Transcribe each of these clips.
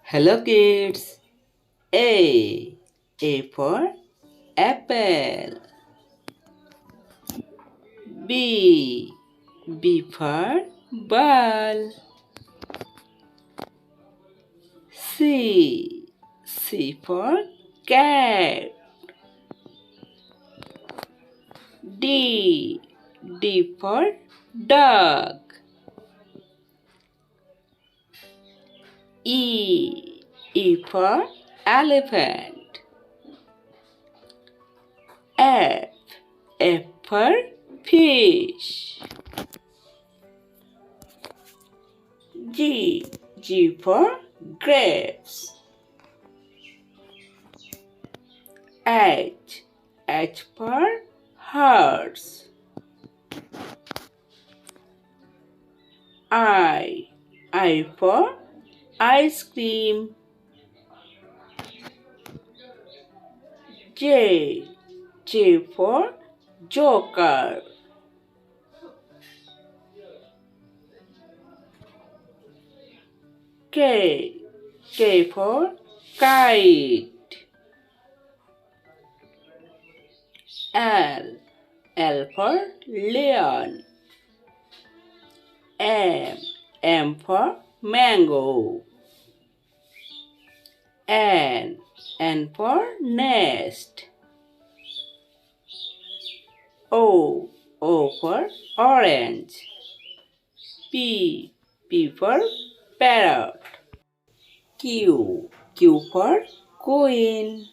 Hello kids. A. A for apple. B. B for ball. C. C for cat. D. D for dog. E. E for elephant. F. F for fish. G. G for grapes. H. H for horse. I. I for ice cream. J. J for joker. K. K for kite. L. L for lion. M. M for mango. N. N for nest. O. O for orange. P. P for parrot. Q. Q for queen.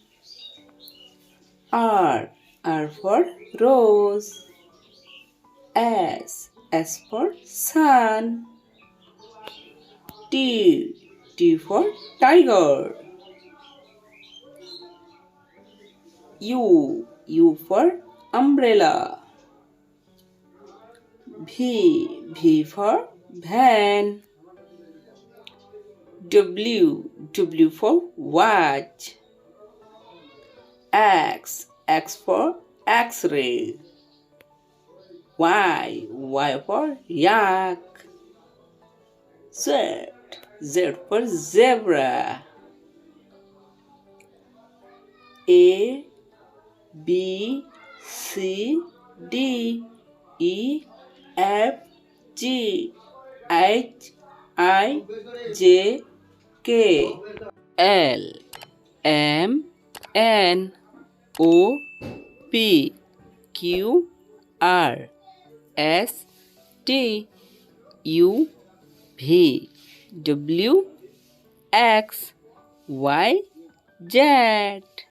R. R for rose. S. S for sun. T. T for tiger. U. U for umbrella. V. V for van. W. W for watch. X. X for X-ray. Y. Y for yak. Z. Z for zebra. A. B. C. D. E. F. G. H. I. J. K. L. M. N. O. P. Q. R. S. T. U. V. W. X. Y. Z.